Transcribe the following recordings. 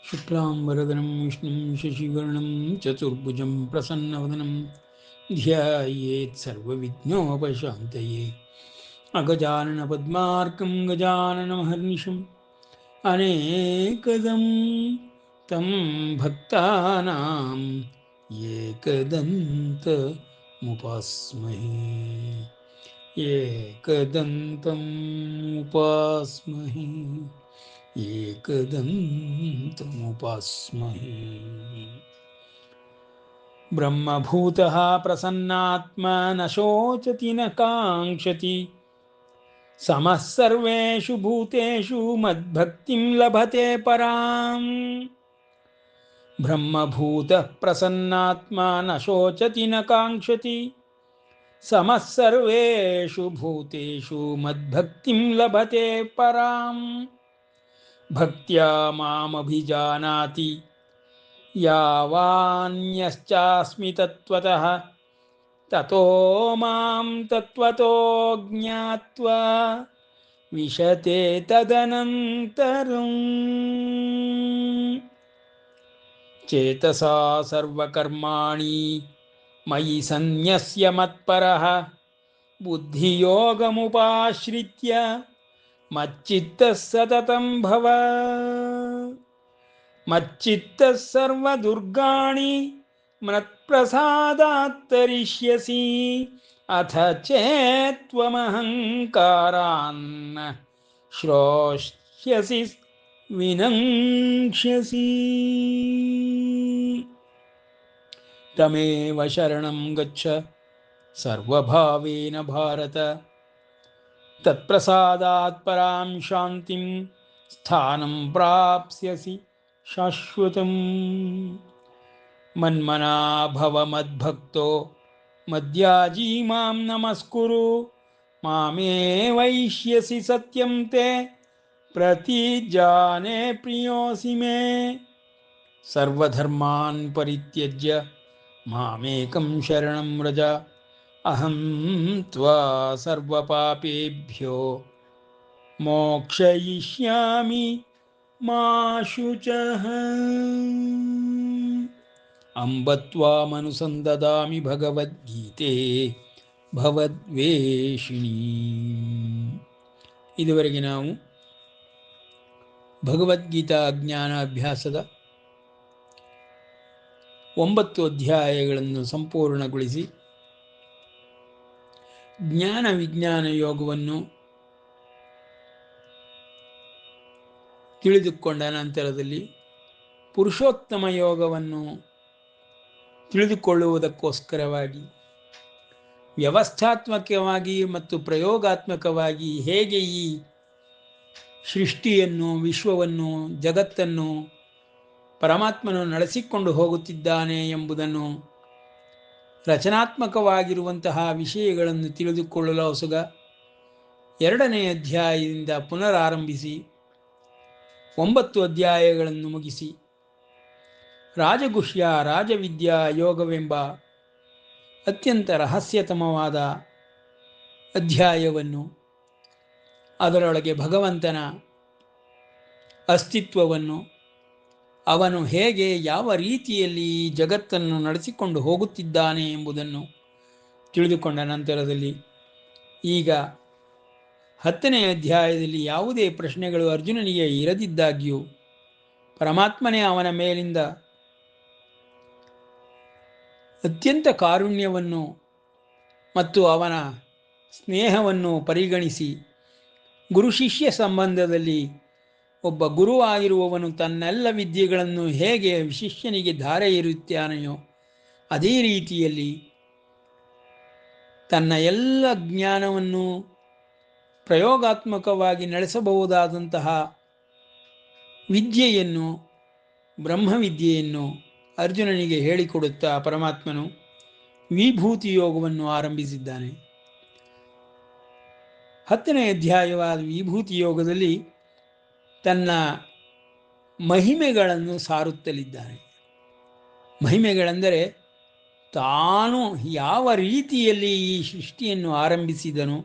शुक्लांबरधरं विष्णुं शशिवर्णं चतुर्भुजं प्रसन्नवदनं ध्यायेत् सर्वविघ्नोपशान्तये अगजाननपद्मार्कं गजाननमहर्निशम् अनेकदं तं भक्तानां एकदन्तमुपास्महे एकदन्तम् उपास्महे एकदन्तमुपास्महे ब्रह्मभूतः प्रसन्नात्मा न शोचति न काङ्क्षति समः सर्वेषु भूतेषु मद्भक्तिं लभते पराम् ब्रह्मभूतः प्रसन्नात्मा न शोचति न काङ्क्षति ಸಮಃ ಸರ್ವೇಷು ಭೂತೇಷು ಮದ್ಭಕ್ತಿಂ ಲಭತೆ ಪರಾಂ ಭಕ್ತ್ಯಾ ಮಾಮಭಿಜಾನಾತಿ ಯಾವಾನ್ಯಶ್ಚಾಸ್ಮಿ ತತ್ವತಃ ತತೋ ಮಾಂ ತತ್ವತೋ ಜ್ಞಾತ್ವಾ ವಿಶತೆ ತದನಂತರಂ ಚೇತಸಾ ಸರ್ವಕರ್ಮಾಣಿ ಮಯಿ ಸನ್ಯಸ್ಯ ಮತ್ಪರಃ ಬುದ್ಧಿಯೋಗಮುಪಾಶ್ರಿತ್ಯ ಮಚ್ಚಿತ್ತಃ ಸತತಂ ಭವ ಮಚ್ಚಿತ್ತಃ ಸರ್ವದುರ್ಗಾಣಿ ಮತ್ಪ್ರಸಾದಾತ್ ತರಿಷ್ಯಸಿ ಅಥ ಚೇತ್ವಮಹಂಕಾರಾನ್ ಶ್ರೋಷ್ಯಸಿ ವಿನಂಕ್ಷ್ಯಸಿ ತಮೇವ ಶರಣಂ ಗಚ್ಚ ಸರ್ವಭಾವೇನ ಭಾರತ ತತ್ಪ್ರಸಾದಾತ್ ಪರಾಂ ಶಾಂತಿಂ ಸ್ಥಾನಂ ಪ್ರಾಪ್ಸ್ಯಸಿ ಶಾಶ್ವತಂ ಮನ್ಮನಾ ಭವ ಮದ್ಭಕ್ತೋ ಮದ್ಯಾಜೀ ಮಾಂ ನಮಸ್ಕುರು ಮಾಮೇ ವೈಷ್ಯಸಿ ಸತ್ಯಂ ತೇ ಪ್ರತಿಜಾನೆ ಪ್ರಿಯೋಸಿ ಮೇ ಸರ್ವಧರ್ಮಾನ್ ಪರಿತ್ಯಜ್ಯ ಮಾಮೇಕಂ ಶರಣಂ ವ್ರಜ ಅಹಂ ತ್ವಾ ಸರ್ವಪಾಪೇಭ್ಯೋ ಮೋಕ್ಷಯಿಷ್ಯಾಮಿ ಮಾ ಶುಚಃ ಅಂಬ ತ್ವಾಮನುಸಂದದಾಮಿ ಭಗವದ್ಗೀತೆ ಭವದ್ವೇಷಿಣಿ. ಇದುವರೆಗೆ ನಾವು ಭಗವದ್ಗೀತಾ ಜ್ಞಾನ ಅಭ್ಯಾಸದ 9 ಅಧ್ಯಾಯಗಳನ್ನು ಸಂಪೂರ್ಣಗೊಳಿಸಿ ಜ್ಞಾನ ವಿಜ್ಞಾನ ಯೋಗವನ್ನು ತಿಳಿದುಕೊಂಡ ನಂತರದಲ್ಲಿ ಪುರುಷೋತ್ತಮ ಯೋಗವನ್ನು ತಿಳಿದುಕೊಳ್ಳುವುದಕ್ಕೋಸ್ಕರವಾಗಿ ವ್ಯವಸ್ಥಾತ್ಮಕವಾಗಿ ಮತ್ತು ಪ್ರಯೋಗಾತ್ಮಕವಾಗಿ ಹೇಗೆ ಈ ಸೃಷ್ಟಿಯನ್ನು, ವಿಶ್ವವನ್ನು, ಜಗತ್ತನ್ನು ಪರಮಾತ್ಮನು ನಡೆಸಿಕೊಂಡು ಹೋಗುತ್ತಿದ್ದಾನೆ ಎಂಬುದನ್ನು ರಚನಾತ್ಮಕವಾಗಿರುವಂತಹ ವಿಷಯಗಳನ್ನು ತಿಳಿದುಕೊಳ್ಳಲು ಹೊಸಗ 2ನೇ ಅಧ್ಯಾಯದಿಂದ ಪುನರಾರಂಭಿಸಿ 9 ಅಧ್ಯಾಯಗಳನ್ನು ಮುಗಿಸಿ ರಾಜಗುಹ್ಯ ರಾಜವಿದ್ಯಾ ಯೋಗವೆಂಬ ಅತ್ಯಂತ ರಹಸ್ಯತಮವಾದ ಅಧ್ಯಾಯವನ್ನು, ಅದರೊಳಗೆ ಭಗವಂತನ ಅಸ್ತಿತ್ವವನ್ನು, ಅವನು ಹೇಗೆ ಯಾವ ರೀತಿಯಲ್ಲಿ ಜಗತ್ತನ್ನು ನಡೆಸಿಕೊಂಡು ಹೋಗುತ್ತಿದ್ದಾನೆ ಎಂಬುದನ್ನು ತಿಳಿದುಕೊಂಡ ನಂತರದಲ್ಲಿ ಈಗ 10ನೇ ಅಧ್ಯಾಯದಲ್ಲಿ ಯಾವುದೇ ಪ್ರಶ್ನೆಗಳು ಅರ್ಜುನನಿಗೆ ಇರದಿದ್ದಾಗ್ಯೂ ಪರಮಾತ್ಮನೇ ಅವನ ಮೇಲಿಂದ ಅತ್ಯಂತ ಕಾರುಣ್ಯವನ್ನು ಮತ್ತು ಅವನ ಸ್ನೇಹವನ್ನು ಪರಿಗಣಿಸಿ ಗುರು ಶಿಷ್ಯ ಸಂಬಂಧದಲ್ಲಿ ಒಬ್ಬ ಗುರುವಾಗಿರುವವನು ತನ್ನೆಲ್ಲ ವಿದ್ಯೆಗಳನ್ನು ಹೇಗೆ ಶಿಷ್ಯನಿಗೆ ಧಾರೆ ಇರುತ್ತಾನೆಯೋ ಅದೇ ರೀತಿಯಲ್ಲಿ ತನ್ನ ಎಲ್ಲ ಜ್ಞಾನವನ್ನು ಪ್ರಯೋಗಾತ್ಮಕವಾಗಿ ನಡೆಸಬಹುದಾದಂತಹ ವಿದ್ಯೆಯನ್ನು, ಬ್ರಹ್ಮವಿದ್ಯೆಯನ್ನು ಅರ್ಜುನನಿಗೆ ಹೇಳಿಕೊಡುತ್ತಾ ಪರಮಾತ್ಮನು ವಿಭೂತಿ ಯೋಗವನ್ನು ಆರಂಭಿಸಿದ್ದಾನೆ. 10ನೇ ಅಧ್ಯಾಯವಾದ ವಿಭೂತಿ ಯೋಗದಲ್ಲಿ ತನ್ನ ಮಹಿಮೆಗಳನ್ನು ಸಾರುತ್ತಲಿದ್ದಾನೆ. ಮಹಿಮೆಗಳೆಂದರೆ ತಾನು ಯಾವ ರೀತಿಯಲ್ಲಿ ಈ ಸೃಷ್ಟಿಯನ್ನು ಆರಂಭಿಸಿದನು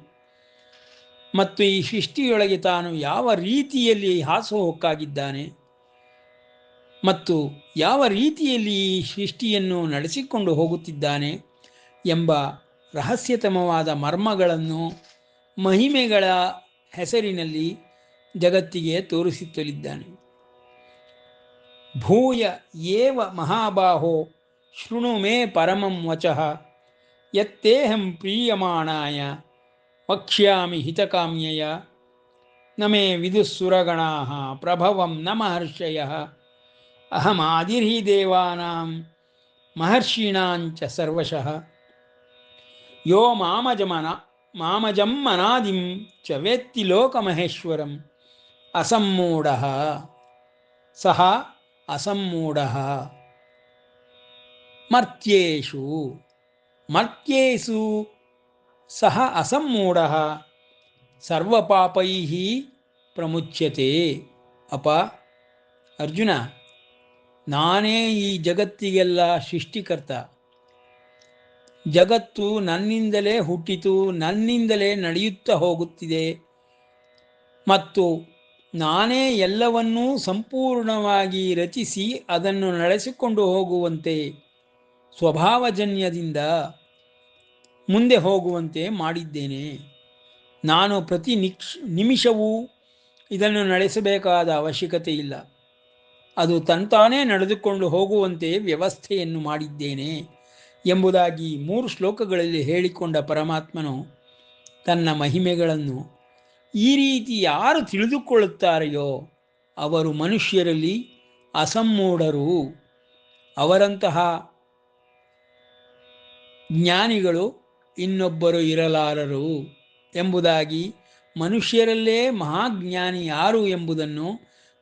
ಮತ್ತು ಈ ಸೃಷ್ಟಿಯೊಳಗೆ ತಾನು ಯಾವ ರೀತಿಯಲ್ಲಿ ಹಾಸುಹೊಕ್ಕಾಗಿದ್ದಾನೆ ಮತ್ತು ಯಾವ ರೀತಿಯಲ್ಲಿ ಈ ಸೃಷ್ಟಿಯನ್ನು ನಡೆಸಿಕೊಂಡು ಹೋಗುತ್ತಿದ್ದಾನೆ ಎಂಬ ರಹಸ್ಯತಮವಾದ ಮರ್ಮಗಳನ್ನು ಮಹಿಮೆಗಳ ಹೆಸರಿನಲ್ಲಿ ಜಗತ್ತಿಗೆ ತೋರಿಸುತ್ತಲಿದ್ದಾನೆ. ಭೂಯ ಏವ ಮಹಾಬಾಹೋ ಶೃಣು ಮೇ ಪರಮಂ ವಚಃ ಯತ್ತೇಹಂ ಪ್ರೀಯಮಾಣಾಯ ವಕ್ಷ್ಯಾಮಿ ಹಿತಕಾಮ್ಯಯ ನ ಮೇ ವಿದುಃಸುರಗಣಾಃ ಪ್ರಭವಂ ನ ಮಹರ್ಷಯಃ ಅಹಮಾದಿರ್ಹಿ ದೇವಾನಾಂ ಮಹರ್ಷೀಣಾಂಚ ಸರ್ವಶಃ ಯೋ ಮಾಮಜಂ ಅನಾದಿಂ ಚ ವೇತ್ತಿ ಲೋಕಮಹೇಶ್ವರಂ ಅಸಮ್ಮೂಢಃ ಸಹ ಅಸಮ್ಮೂಢಃ ಮರ್ತ್ಯೇಷು ಸಹ ಅಸಮ್ಮೂಢ ಸರ್ವಪಾಪೈ ಪ್ರಮುಚ್ಯತೆ. ಅಪ ಅರ್ಜುನ, ನಾನೇ ಈ ಜಗತ್ತಿಗೆಲ್ಲ ಸೃಷ್ಟಿಕರ್ತ. ಜಗತ್ತು ನನ್ನಿಂದಲೇ ಹುಟ್ಟಿತು, ನನ್ನಿಂದಲೇ ನಡೆಯುತ್ತಾ ಹೋಗುತ್ತಿದೆ ಮತ್ತು ನಾನೇ ಎಲ್ಲವನ್ನೂ ಸಂಪೂರ್ಣವಾಗಿ ರಚಿಸಿ ಅದನ್ನು ನಡೆಸಿಕೊಂಡು ಹೋಗುವಂತೆ ಸ್ವಭಾವಜನ್ಯದಿಂದ ಮುಂದೆ ಹೋಗುವಂತೆ ಮಾಡಿದ್ದೇನೆ. ನಾನು ಪ್ರತಿ ನಿಮಿಷವೂ ಇದನ್ನು ನಡೆಸಬೇಕಾದ ಅವಶ್ಯಕತೆ ಇಲ್ಲ. ಅದು ತಂತಾನೇ ನಡೆದುಕೊಂಡು ಹೋಗುವಂತೆ ವ್ಯವಸ್ಥೆಯನ್ನು ಮಾಡಿದ್ದೇನೆ ಎಂಬುದಾಗಿ 3 ಶ್ಲೋಕಗಳಲ್ಲಿ ಹೇಳಿಕೊಂಡ ಪರಮಾತ್ಮನು ತನ್ನ ಮಹಿಮೆಗಳನ್ನು ಈ ರೀತಿ ಯಾರು ತಿಳಿದುಕೊಳ್ಳುತ್ತಾರೆಯೋ ಅವರು ಮನುಷ್ಯರಲ್ಲಿ ಅಸಮ್ಮೂಢರು. ಅವರಂತಹ ಜ್ಞಾನಿಗಳು ಇನ್ನೊಬ್ಬರು ಇರಲಾರರು ಎಂಬುದಾಗಿ, ಮನುಷ್ಯರಲ್ಲೇ ಮಹಾಜ್ಞಾನಿ ಯಾರು ಎಂಬುದನ್ನು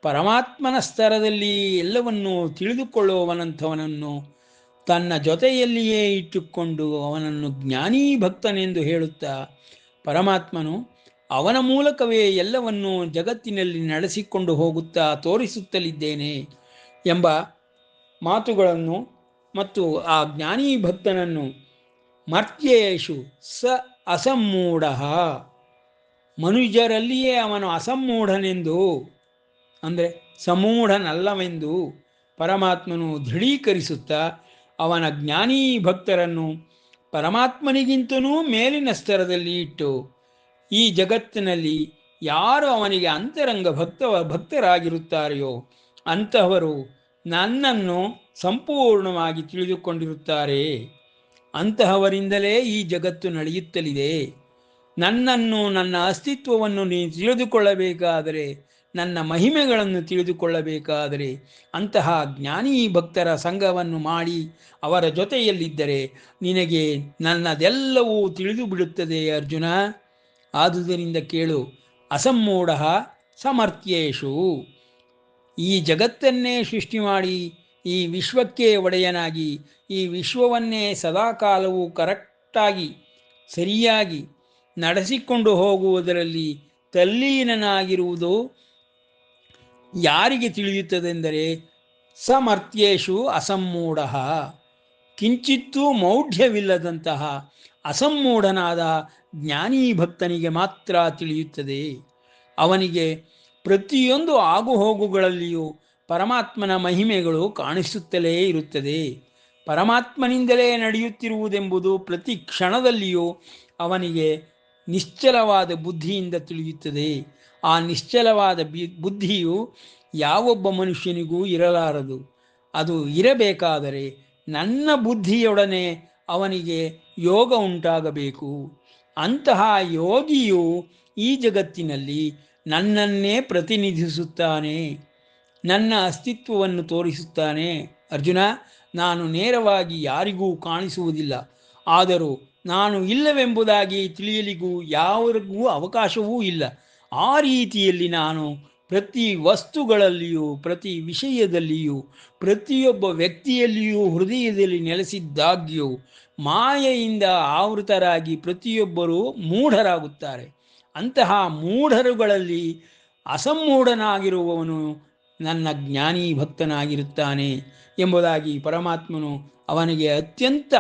ಪರಮಾತ್ಮನ ಸ್ತರದಲ್ಲಿ ಎಲ್ಲವನ್ನೂ ತಿಳಿದುಕೊಳ್ಳುವವನಂಥವನನ್ನು ತನ್ನ ಜೊತೆಯಲ್ಲಿಯೇ ಇಟ್ಟುಕೊಂಡು ಅವನನ್ನು ಜ್ಞಾನೀ ಭಕ್ತನೆಂದು ಹೇಳುತ್ತಾ ಪರಮಾತ್ಮನು ಅವನ ಮೂಲಕವೇ ಎಲ್ಲವನ್ನೂ ಜಗತ್ತಿನಲ್ಲಿ ನಡೆಸಿಕೊಂಡು ಹೋಗುತ್ತಾ ತೋರಿಸುತ್ತಲಿದ್ದೇನೆ ಎಂಬ ಮಾತುಗಳನ್ನು ಮತ್ತು ಆ ಜ್ಞಾನೀ ಭಕ್ತನನ್ನು ಮರ್ತ್ಯೇಷು ಸ ಅಸಮ್ಮೂಢ, ಮನುಜರಲ್ಲಿಯೇ ಅವನು ಅಸಮ್ಮೂಢನೆಂದು ಅಂದರೆ ಸಮೂಢನಲ್ಲವೆಂದು ಪರಮಾತ್ಮನು ದೃಢೀಕರಿಸುತ್ತಾ ಅವನ ಜ್ಞಾನೀ ಭಕ್ತರನ್ನು ಪರಮಾತ್ಮನಿಗಿಂತಲೂ ಮೇಲಿನ ಸ್ತರದಲ್ಲಿ ಇಟ್ಟು ಈ ಜಗತ್ತಿನಲ್ಲಿ ಯಾರು ಅವನಿಗೆ ಅಂತರಂಗ ಭಕ್ತರಾಗಿರುತ್ತಾರೆಯೋ ಅಂತಹವರು ನನ್ನನ್ನು ಸಂಪೂರ್ಣವಾಗಿ ತಿಳಿದುಕೊಂಡಿರುತ್ತಾರೆ. ಅಂತಹವರಿಂದಲೇ ಈ ಜಗತ್ತು ನಡೆಯುತ್ತಲಿದೆ. ನನ್ನನ್ನು, ನನ್ನ ಅಸ್ತಿತ್ವವನ್ನು ನೀನು ತಿಳಿದುಕೊಳ್ಳಬೇಕಾದರೆ, ನನ್ನ ಮಹಿಮೆಗಳನ್ನು ತಿಳಿದುಕೊಳ್ಳಬೇಕಾದರೆ ಅಂತಹ ಜ್ಞಾನೀ ಭಕ್ತರ ಸಂಘವನ್ನು ಮಾಡಿ ಅವರ ಜೊತೆಯಲ್ಲಿದ್ದರೆ ನಿನಗೆ ನನ್ನದೆಲ್ಲವೂ ತಿಳಿದು ಬಿಡುತ್ತದೆ ಅರ್ಜುನ. ಆದುದರಿಂದ ಕೇಳು, ಅಸಮ್ಮೂಢ ಸಮರ್ಥ್ಯೇಷು, ಈ ಜಗತ್ತನ್ನೇ ಸೃಷ್ಟಿ ಮಾಡಿ ಈ ವಿಶ್ವಕ್ಕೆ ಒಡೆಯನಾಗಿ ಈ ವಿಶ್ವವನ್ನೇ ಸದಾಕಾಲವೂ ಕರೆಕ್ಟಾಗಿ ಸರಿಯಾಗಿ ನಡೆಸಿಕೊಂಡು ಹೋಗುವುದರಲ್ಲಿ ತಲ್ಲೀನನಾಗಿರುವುದು ಯಾರಿಗೆ ತಿಳಿಯುತ್ತದೆಂದರೆ ಸಮರ್ಥ್ಯೇಷು ಅಸಮ್ಮೂಢ, ಕಿಂಚಿತ್ತೂ ಮೌಢ್ಯವಿಲ್ಲದಂತಹ ಅಸಮ್ಮೂಢನಾದ ಜ್ಞಾನೀ ಭಕ್ತನಿಗೆ ಮಾತ್ರ ತಿಳಿಯುತ್ತದೆ. ಅವನಿಗೆ ಪ್ರತಿಯೊಂದು ಆಗುಹೋಗುಗಳಲ್ಲಿಯೂ ಪರಮಾತ್ಮನ ಮಹಿಮೆಗಳು ಕಾಣಿಸುತ್ತಲೇ ಇರುತ್ತದೆ. ಪರಮಾತ್ಮನಿಂದಲೇ ನಡೆಯುತ್ತಿರುವುದೆಂಬುದು ಪ್ರತಿ ಕ್ಷಣದಲ್ಲಿಯೂ ಅವನಿಗೆ ನಿಶ್ಚಲವಾದ ಬುದ್ಧಿಯಿಂದ ತಿಳಿಯುತ್ತದೆ. ಆ ನಿಶ್ಚಲವಾದ ಬುದ್ಧಿಯು ಯಾವೊಬ್ಬ ಮನುಷ್ಯನಿಗೂ ಇರಲಾರದು. ಅದು ಇರಬೇಕಾದರೆ ನನ್ನ ಬುದ್ಧಿಯೊಡನೆ ಅವನಿಗೆ ಯೋಗ ಉಂಟಾಗಬೇಕು. ಅಂತಹ ಯೋಗಿಯು ಈ ಜಗತ್ತಿನಲ್ಲಿ ನನ್ನನ್ನೇ ಪ್ರತಿನಿಧಿಸುತ್ತಾನೆ, ನನ್ನ ಅಸ್ತಿತ್ವವನ್ನು ತೋರಿಸುತ್ತಾನೆ. ಅರ್ಜುನ, ನಾನು ನೇರವಾಗಿ ಯಾರಿಗೂ ಕಾಣಿಸುವುದಿಲ್ಲ, ಆದರೂ ನಾನು ಇಲ್ಲವೆಂಬುದಾಗಿ ತಿಳಿಯಲಿಗೂ ಯಾರಿಗೂ ಅವಕಾಶವೂ ಇಲ್ಲ. ಆ ರೀತಿಯಲ್ಲಿ ನಾನು ಪ್ರತಿ ವಸ್ತುಗಳಲ್ಲಿಯೂ, ಪ್ರತಿ ವಿಷಯದಲ್ಲಿಯೂ, ಪ್ರತಿಯೊಬ್ಬ ವ್ಯಕ್ತಿಯಲ್ಲಿಯೂ ಹೃದಯದಲ್ಲಿ ನೆಲೆಸಿದ್ದಾಗ್ಯೂ ಮಾಯೆಯಿಂದ ಆವೃತರಾಗಿ ಪ್ರತಿಯೊಬ್ಬರೂ ಮೂಢರಾಗುತ್ತಾರೆ. ಅಂತಹ ಮೂಢರುಗಳಲ್ಲಿ ಅಸಮ್ಮೂಢನಾಗಿರುವವನು ನನ್ನ ಜ್ಞಾನೀ ಭಕ್ತನಾಗಿರುತ್ತಾನೆ ಎಂಬುದಾಗಿ ಪರಮಾತ್ಮನು ಅವನಿಗೆ ಅತ್ಯಂತ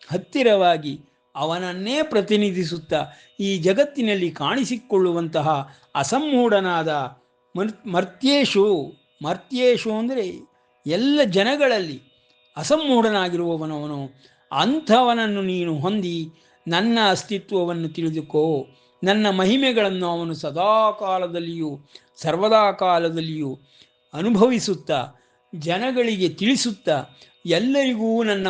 ಹತ್ತಿರವಾಗಿ ಅವನನ್ನೇ ಪ್ರತಿನಿಧಿಸುತ್ತಾ ಈ ಜಗತ್ತಿನಲ್ಲಿ ಕಾಣಿಸಿಕೊಳ್ಳುವಂತಹ ಅಸಮ್ಮೂಢನಾದ ಮರ್ತ್ಯೇಷು ಅಂದರೆ ಎಲ್ಲ ಜನಗಳಲ್ಲಿ ಅಸಮ್ಮೂಢನಾಗಿರುವವನವನು. ಅಂಥವನನ್ನು ನೀನು ಹೊಂದಿ ನನ್ನ ಅಸ್ತಿತ್ವವನ್ನು ತಿಳಿದುಕೋ. ನನ್ನ ಮಹಿಮೆಗಳನ್ನು ಅವನು ಸದಾಕಾಲದಲ್ಲಿಯೂ ಸರ್ವದಾ ಕಾಲದಲ್ಲಿಯೂ ಅನುಭವಿಸುತ್ತಾ ಜನಗಳಿಗೆ ತಿಳಿಸುತ್ತಾ ಎಲ್ಲರಿಗೂ ನನ್ನ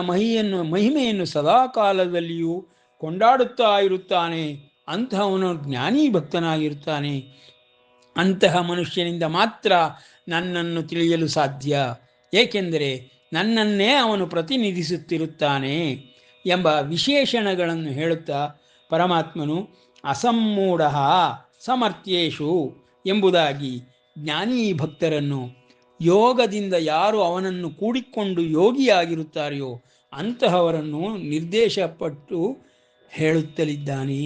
ಮಹಿಮೆಯನ್ನು ಸದಾಕಾಲದಲ್ಲಿಯೂ ಕೊಂಡಾಡುತ್ತಾ ಇರುತ್ತಾನೆ. ಅಂತಹವನು ಜ್ಞಾನೀ ಭಕ್ತನಾಗಿರುತ್ತಾನೆ. ಅಂತಹ ಮನುಷ್ಯನಿಂದ ಮಾತ್ರ ನನ್ನನ್ನು ತಿಳಿಯಲು ಸಾಧ್ಯ, ಏಕೆಂದರೆ ನನ್ನನ್ನೇ ಅವನು ಪ್ರತಿನಿಧಿಸುತ್ತಿರುತ್ತಾನೆ ಎಂಬ ವಿಶೇಷಣಗಳನ್ನು ಹೇಳುತ್ತಾ ಪರಮಾತ್ಮನು ಅಸಮ್ಮೂಢ ಸಮರ್ಥ್ಯೇಷು ಎಂಬುದಾಗಿ ಜ್ಞಾನೀ ಭಕ್ತರನ್ನು, ಯೋಗದಿಂದ ಯಾರು ಅವನನ್ನು ಕೂಡಿಕೊಂಡು ಯೋಗಿಯಾಗಿರುತ್ತಾರೆಯೋ ಅಂತಹವರನ್ನು ನಿರ್ದೇಶಪಟ್ಟು ಹೇಳುತ್ತಲಿದ್ದಾನೆ.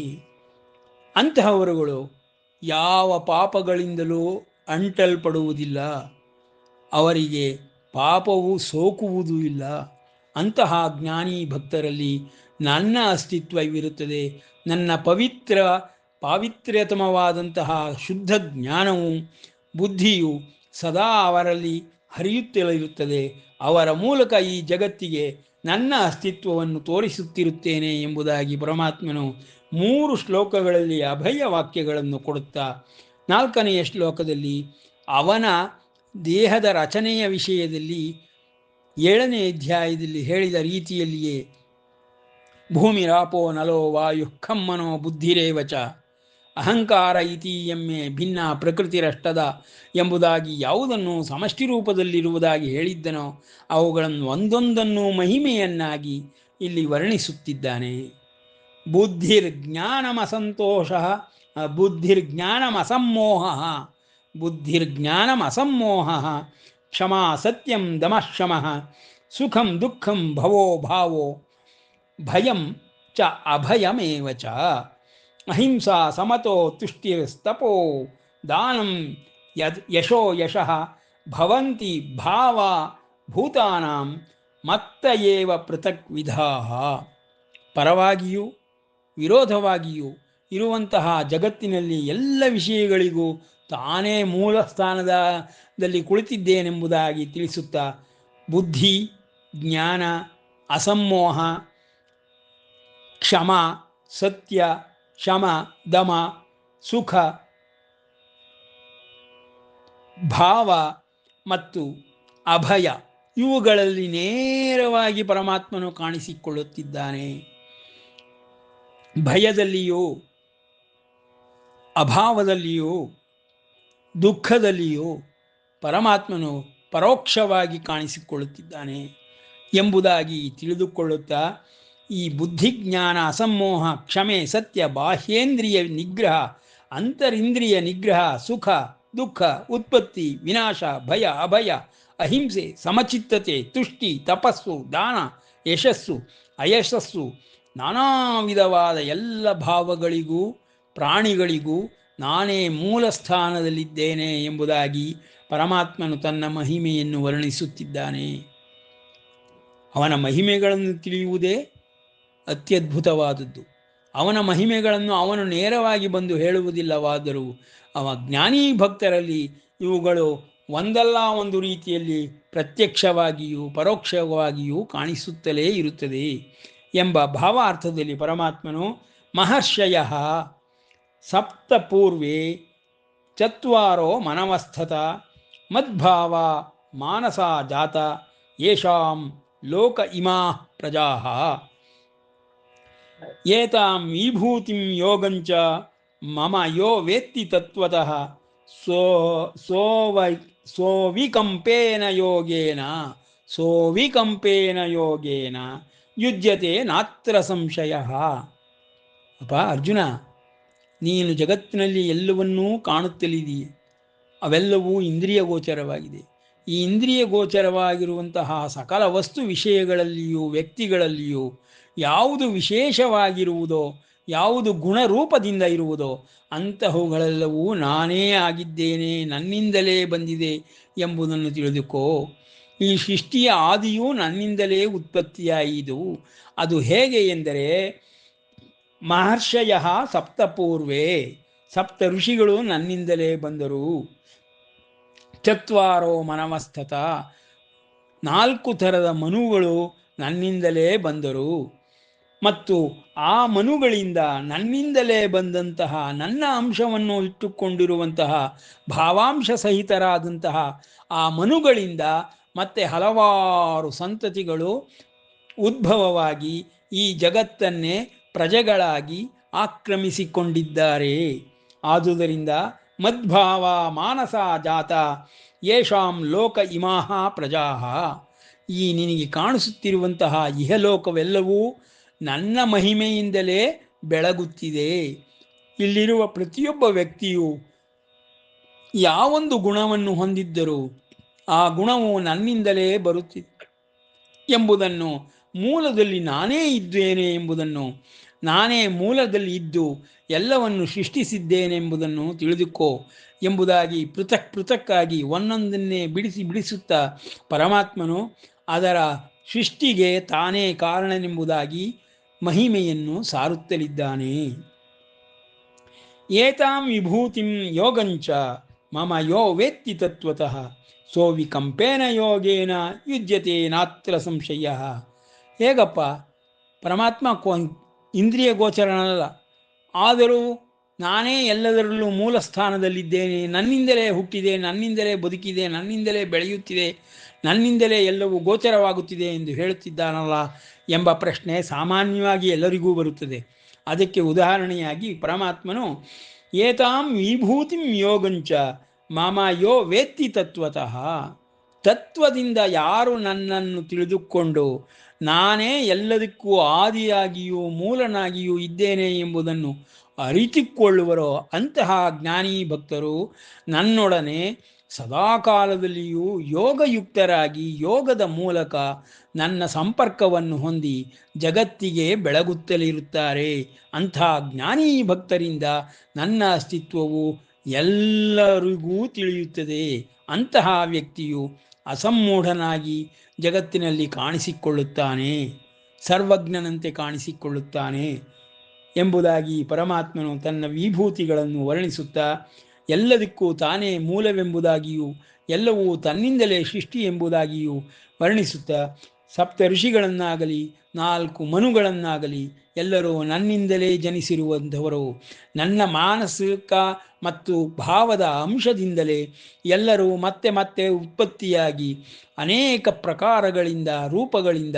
ಅಂತಹವರುಗಳು ಯಾವ ಪಾಪಗಳಿಂದಲೂ ಅಂಟಲ್ಪಡುವುದಿಲ್ಲ, ಅವರಿಗೆ ಪಾಪವು ಸೋಕುವುದೂ ಇಲ್ಲ. ಅಂತಹ ಜ್ಞಾನಿ ಭಕ್ತರಲ್ಲಿ ನನ್ನ ಅಸ್ತಿತ್ವವಿರುತ್ತದೆ. ನನ್ನ ಪಾವಿತ್ರ್ಯತಮವಾದಂತಹ ಶುದ್ಧ ಜ್ಞಾನವು ಬುದ್ಧಿಯು ಸದಾ ಅವರಲ್ಲಿ ಹರಿಯುತ್ತಲಿರುತ್ತದೆ. ಅವರ ಮೂಲಕ ಈ ಜಗತ್ತಿಗೆ ನನ್ನ ಅಸ್ತಿತ್ವವನ್ನು ತೋರಿಸುತ್ತಿರುತ್ತೇನೆ ಎಂಬುದಾಗಿ ಪರಮಾತ್ಮನು 3 ಶ್ಲೋಕಗಳಲ್ಲಿ ಅಭಯ ವಾಕ್ಯಗಳನ್ನು ಕೊಡುತ್ತಾ 4ನೆಯ ಶ್ಲೋಕದಲ್ಲಿ ಅವನ ದೇಹದ ರಚನೆಯ ವಿಷಯದಲ್ಲಿ 7ನೇ ಅಧ್ಯಾಯದಲ್ಲಿ ಹೇಳಿದ ರೀತಿಯಲ್ಲಿಯೇ ಭೂಮಿರಾಪೋ ನಲೋ ವಾಯು ಖಂ ಮನೋ ಬುದ್ಧಿರೇವಚ ಅಹಂಕಾರ ಇತೀಯಮ್ಮೆ ಭಿನ್ನ ಪ್ರಕೃತಿರಷ್ಟದ ಎಂಬುದಾಗಿ ಯಾವುದನ್ನು ಸಮಷ್ಟಿ ರೂಪದಲ್ಲಿರುವುದಾಗಿ ಹೇಳಿದ್ದನೋ ಅವುಗಳನ್ನು ಒಂದೊಂದನ್ನು ಮಹಿಮೆಯನ್ನಾಗಿ ಇಲ್ಲಿ ವರ್ಣಿಸುತ್ತಿದ್ದಾನೆ. ಬುದ್ಧಿರ್ಜ್ಞಾನಮಸಂತೋಷ ಬುದ್ಧಿರ್ಜ್ಞಾನಮಸಮ್ಮೋಹ ಕ್ಷಮಾ ಸತ್ಯಂ ದಮಃಶಮಃ ಸುಖಂ ದುಃಖಂ ಭವೋ ಭಾವೋ ಭಯಂ ಚ ಅಭಯಮೇವ ಚ ಅಹಿಂಸಾ ಸಮತೋ ತುಷ್ಟಿಸ್ತಪೋ ದಾನಂ ಯಶೋ ಯಶಃ ಭವಂತಿ ಭಾವ ಭೂತಾನಾಂ ಮತ್ತ ಏವ ಪೃಥಕ್ ವಿಧಾಃ. ಪರವಾಗಿಯೂ ವಿರೋಧವಾಗಿಯೂ ಇರುವಂತಹ ಜಗತ್ತಿನಲ್ಲಿ ಎಲ್ಲ ವಿಷಯಗಳಿಗೂ ತಾನೇ ಮೂಲ ಸ್ಥಾನದಲ್ಲಿ ಕುಳಿತಿದ್ದೇನೆಂಬುದಾಗಿ ತಿಳಿಸುತ್ತಾ ಬುದ್ಧಿ, ಜ್ಞಾನ, ಅಸಮ್ಮೋಹ, ಕ್ಷಮ, ಸತ್ಯ, ಶಮ, ದಮ, ಸುಖ, ಭಾವ ಮತ್ತು ಅಭಯ ಇವುಗಳಲ್ಲಿ ನೇರವಾಗಿ ಪರಮಾತ್ಮನು ಕಾಣಿಸಿಕೊಳ್ಳುತ್ತಿದ್ದಾನೆ. ಭಯದಲ್ಲಿಯೂ ಅಭಾವದಲ್ಲಿಯೂ ದುಃಖದಲ್ಲಿಯೂ ಪರಮಾತ್ಮನು ಪರೋಕ್ಷವಾಗಿ ಕಾಣಿಸಿಕೊಳ್ಳುತ್ತಿದ್ದಾನೆ ಎಂಬುದಾಗಿ ತಿಳಿದುಕೊಳ್ಳುತ್ತಾ ಈ ಬುದ್ಧಿಜ್ಞಾನ, ಅಸಮ್ಮೋಹ, ಕ್ಷಮೆ, ಸತ್ಯ, ಬಾಹ್ಯೇಂದ್ರಿಯ ನಿಗ್ರಹ, ಅಂತರಿಂದ್ರಿಯ ನಿಗ್ರಹ, ಸುಖ ದುಃಖ, ಉತ್ಪತ್ತಿ ವಿನಾಶ, ಭಯ ಅಭಯ, ಅಹಿಂಸೆ, ಸಮಚಿತ್ತತೆ, ತುಷ್ಟಿ, ತಪಸ್ಸು, ದಾನ, ಯಶಸ್ಸು, ಅಯಶಸ್ಸು, ನಾನಾ ವಿಧವಾದ ಎಲ್ಲ ಭಾವಗಳಿಗೂ ಪ್ರಾಣಿಗಳಿಗೂ ನಾನೇ ಮೂಲ ಸ್ಥಾನದಲ್ಲಿದ್ದೇನೆ ಎಂಬುದಾಗಿ ಪರಮಾತ್ಮನು ತನ್ನ ಮಹಿಮೆಯನ್ನು ವರ್ಣಿಸುತ್ತಿದ್ದಾನೆ. ಅವನ ಮಹಿಮೆಗಳನ್ನು ತಿಳಿಯುವುದೇ ಅತ್ಯದ್ಭುತವಾದದ್ದು. ಅವನ ಮಹಿಮೆಗಳನ್ನು ಅವನು ನೇರವಾಗಿ ಬಂದು ಹೇಳುವುದಿಲ್ಲವಾದರೂ ಅವ ಜ್ಞಾನಿ ಭಕ್ತರಲ್ಲಿ ಇವುಗಳು ಒಂದಲ್ಲ ಒಂದು ರೀತಿಯಲ್ಲಿ ಪ್ರತ್ಯಕ್ಷವಾಗಿಯೂ ಪರೋಕ್ಷವಾಗಿಯೂ ಕಾಣಿಸುತ್ತಲೇ ಇರುತ್ತದೆ ಎಂಬ ಭಾವಾರ್ಥದಲ್ಲಿ ಪರಮಾತ್ಮನು ಮಹರ್ಷಯ ಸಪ್ತಪೂರ್ವೇ ಚತ್ವಾರೋ ಮನವಸ್ಥತ ಮದ್ಭಾವ ಮಾನಸ ಜಾತ ಯೇಷಾಂ ಲೋಕ ಇಮಾ ಪ್ರಜಾಃ ಏತಾಂ ವಿಭೂತಿಂ ಯೋಗಂಚ ಮಮ ಯೋ ವೇತ್ತಿ ತತ್ವತಃ ಸೋವಿಕಂಪೇನ ಯೋಗೇನ ಯುಜ್ಯತೆ ನಾತ್ರ ಸಂಶಯ. ಅಪ್ಪ ಅರ್ಜುನ, ನೀನು ಜಗತ್ತಿನಲ್ಲಿ ಎಲ್ಲವನ್ನೂ ಕಾಣುತ್ತಲಿದೆಯೇ, ಅವೆಲ್ಲವೂ ಇಂದ್ರಿಯ ಗೋಚರವಾಗಿದೆ. ಈ ಇಂದ್ರಿಯ ಗೋಚರವಾಗಿರುವಂತಹ ಸಕಲ ವಸ್ತು ವಿಷಯಗಳಲ್ಲಿಯೂ ವ್ಯಕ್ತಿಗಳಲ್ಲಿಯೂ ಯಾವುದು ವಿಶೇಷವಾಗಿರುವುದೋ, ಯಾವುದು ಗುಣರೂಪದಿಂದ ಇರುವುದೋ ಅಂತಹವುಗಳೆಲ್ಲವೂ ನಾನೇ ಆಗಿದ್ದೇನೆ, ನನ್ನಿಂದಲೇ ಬಂದಿದೆ ಎಂಬುದನ್ನು ತಿಳಿದುಕೋ. ಈ ಸೃಷ್ಟಿಯ ಆದಿಯೂ ನನ್ನಿಂದಲೇ ಉತ್ಪತ್ತಿಯಾಯಿತು. ಅದು ಹೇಗೆ ಎಂದರೆ ಮಹರ್ಷಯ ಸಪ್ತಪೂರ್ವೇ, ಸಪ್ತ ಋಷಿಗಳು ನನ್ನಿಂದಲೇ ಬಂದರು. ಚತ್ವಾರೋ ಮನವಸ್ಥತ, 4 ಥರದ ಮನುಗಳು ನನ್ನಿಂದಲೇ ಬಂದರು. ಮತ್ತು ಆ ಮನುಗಳಿಂದ ನನ್ನಿಂದಲೇ ಬಂದಂತಹ ನನ್ನ ಅಂಶವನ್ನು ಇಟ್ಟುಕೊಂಡಿರುವಂತಹ ಭಾವಾಂಶ ಸಹಿತರಾದಂತಹ ಆ ಮನುಗಳಿಂದ ಮತ್ತೆ ಹಲವಾರು ಸಂತತಿಗಳು ಉದ್ಭವವಾಗಿ ಈ ಜಗತ್ತನ್ನೇ ಪ್ರಜೆಗಳಾಗಿ ಆಕ್ರಮಿಸಿಕೊಂಡಿದ್ದಾರೆ. ಆದುದರಿಂದ ಮದ್ಭಾವ ಮಾನಸ ಜಾತ ಯೇಷಾಂ ಲೋಕ ಇಮಾಹ ಪ್ರಜಾಃ, ಈ ನಿನಗೆ ಕಾಣಿಸುತ್ತಿರುವಂತಹ ಇಹಲೋಕವೆಲ್ಲವೂ ನನ್ನ ಮಹಿಮೆಯಿಂದಲೇ ಬೆಳಗುತ್ತಿದೆ. ಇಲ್ಲಿರುವ ಪ್ರತಿಯೊಬ್ಬ ವ್ಯಕ್ತಿಯು ಯಾವೊಂದು ಗುಣವನ್ನು ಹೊಂದಿದ್ದರೂ ಆ ಗುಣವು ನನ್ನಿಂದಲೇ ಬರುತ್ತಿದೆ ಎಂಬುದನ್ನು ಮೂಲದಲ್ಲಿ ನಾನೇ ಇದ್ದೇನೆ ಎಂಬುದನ್ನು, ನಾನೇ ಮೂಲದಲ್ಲಿ ಇದ್ದು ಎಲ್ಲವನ್ನು ಸೃಷ್ಟಿಸಿದ್ದೇನೆಂಬುದನ್ನು ತಿಳಿದುಕೋ ಎಂಬುದಾಗಿ ಪೃಥಕ್ ಪೃಥಕ್ಕಾಗಿ ಒಂದೊಂದನ್ನೇ ಬಿಡಿಸುತ್ತಾ ಪರಮಾತ್ಮನು ಅದರ ಸೃಷ್ಟಿಗೆ ತಾನೇ ಕಾರಣನೆಂಬುದಾಗಿ ಮಹಿಮೆಯನ್ನು ಸಾರುತ್ತಲಿದ್ದಾನೆ. ಏತಾಂ ವಿಭೂತಿಂ ಯೋಗಂಚ ಮಮ ಯೋ ವೇತ್ತಿ ತತ್ವತಃ ಸೋ ವಿಕಂಪೇನ ಯೋಗೇನ ಯುಜ್ಯತೆ ನಾತ್ರ ಸಂಶಯ. ಹೇಗಪ್ಪ, ಪರಮಾತ್ಮ ಇಂದ್ರಿಯ ಗೋಚರನಲ್ಲ, ಆದರೂ ನಾನೇ ಎಲ್ಲದರಲ್ಲೂ ಮೂಲ ಸ್ಥಾನದಲ್ಲಿದ್ದೇನೆ, ನನ್ನಿಂದಲೇ ಹುಟ್ಟಿದೆ, ನನ್ನಿಂದಲೇ ಬದುಕಿದೆ, ನನ್ನಿಂದಲೇ ಬೆಳೆಯುತ್ತಿದೆ, ನನ್ನಿಂದಲೇ ಎಲ್ಲವೂ ಗೋಚರವಾಗುತ್ತಿದೆ ಎಂದು ಹೇಳುತ್ತಿದ್ದಾನಲ್ಲ ಎಂಬ ಪ್ರಶ್ನೆ ಸಾಮಾನ್ಯವಾಗಿ ಎಲ್ಲರಿಗೂ ಬರುತ್ತದೆ. ಅದಕ್ಕೆ ಉದಾಹರಣೆಯಾಗಿ ಪರಮಾತ್ಮನು ಏತಾಂ ವಿಭೂತಿಂ ಯೋಗಂಚ ಮಮ ಯೋ ವೇತ್ತಿ ತತ್ವತಃ, ತತ್ವದಿಂದ ಯಾರು ನನ್ನನ್ನು ತಿಳಿದುಕೊಂಡು ನಾನೇ ಎಲ್ಲದಕ್ಕೂ ಆದಿಯಾಗಿಯೂ ಮೂಲನಾಗಿಯೂ ಇದ್ದೇನೆ ಎಂಬುದನ್ನು ಅರಿತುಕೊಳ್ಳುವರೋ ಅಂತಹ ಜ್ಞಾನಿ ಭಕ್ತರು ನನ್ನೊಡನೆ ಸದಾಕಾಲದಲ್ಲಿಯೂ ಯೋಗಯುಕ್ತರಾಗಿ ಯೋಗದ ಮೂಲಕ ನನ್ನ ಸಂಪರ್ಕವನ್ನು ಹೊಂದಿ ಜಗತ್ತಿಗೆ ಬೆಳಗುತ್ತಲಿರುತ್ತಾರೆ. ಅಂಥ ಜ್ಞಾನಿ ಭಕ್ತರಿಂದ ನನ್ನ ಅಸ್ತಿತ್ವವು ಎಲ್ಲರಿಗೂ ತಿಳಿಯುತ್ತದೆ. ಅಂತಹ ವ್ಯಕ್ತಿಯು ಅಸಮ್ಮೂಢನಾಗಿ ಜಗತ್ತಿನಲ್ಲಿ ಕಾಣಿಸಿಕೊಳ್ಳುತ್ತಾನೆ, ಸರ್ವಜ್ಞನಂತೆ ಕಾಣಿಸಿಕೊಳ್ಳುತ್ತಾನೆ ಎಂಬುದಾಗಿ ಪರಮಾತ್ಮನು ತನ್ನ ವಿಭೂತಿಗಳನ್ನು ವರ್ಣಿಸುತ್ತಾ ಎಲ್ಲದಕ್ಕೂ ತಾನೇ ಮೂಲವೆಂಬುದಾಗಿಯೂ ಎಲ್ಲವೂ ತನ್ನಿಂದಲೇ ಸೃಷ್ಟಿ ಎಂಬುದಾಗಿಯೂ ವರ್ಣಿಸುತ್ತಾ ಸಪ್ತ ಋಷಿಗಳನ್ನಾಗಲಿ 4 ಮನುಗಳನ್ನಾಗಲಿ ಎಲ್ಲರೂ ನನ್ನಿಂದಲೇ ಜನಿಸಿರುವಂಥವರು, ನನ್ನ ಮಾನಸಿಕ ಮತ್ತು ಭಾವದ ಅಂಶದಿಂದಲೇ ಎಲ್ಲರೂ ಮತ್ತೆ ಮತ್ತೆ ಉತ್ಪತ್ತಿಯಾಗಿ ಅನೇಕ ಪ್ರಕಾರಗಳಿಂದ ರೂಪಗಳಿಂದ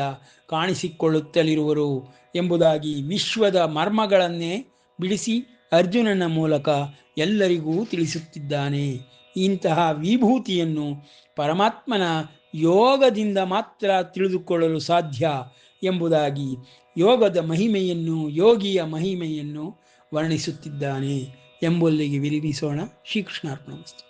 ಕಾಣಿಸಿಕೊಳ್ಳುತ್ತಲಿರುವರು ಎಂಬುದಾಗಿ ವಿಶ್ವದ ಮರ್ಮಗಳನ್ನೇ ಬಿಡಿಸಿ ಅರ್ಜುನನ ಮೂಲಕ ಎಲ್ಲರಿಗೂ ತಿಳಿಸುತ್ತಿದ್ದಾನೆ. ಇಂತಹ ವಿಭೂತಿಯನ್ನು ಪರಮಾತ್ಮನ ಯೋಗದಿಂದ ಮಾತ್ರ ತಿಳಿದುಕೊಳ್ಳಲು ಸಾಧ್ಯ ಎಂಬುದಾಗಿ ಯೋಗದ ಮಹಿಮೆಯನ್ನು, ಯೋಗಿಯ ಮಹಿಮೆಯನ್ನು ವರ್ಣಿಸುತ್ತಿದ್ದಾನೆ ಎಂಬುಲ್ಲಿಗೆ ವಿರಮಿಸೋಣ. ಶ್ರೀಕೃಷ್ಣಾರ್ಪಣಮಸ್ತು.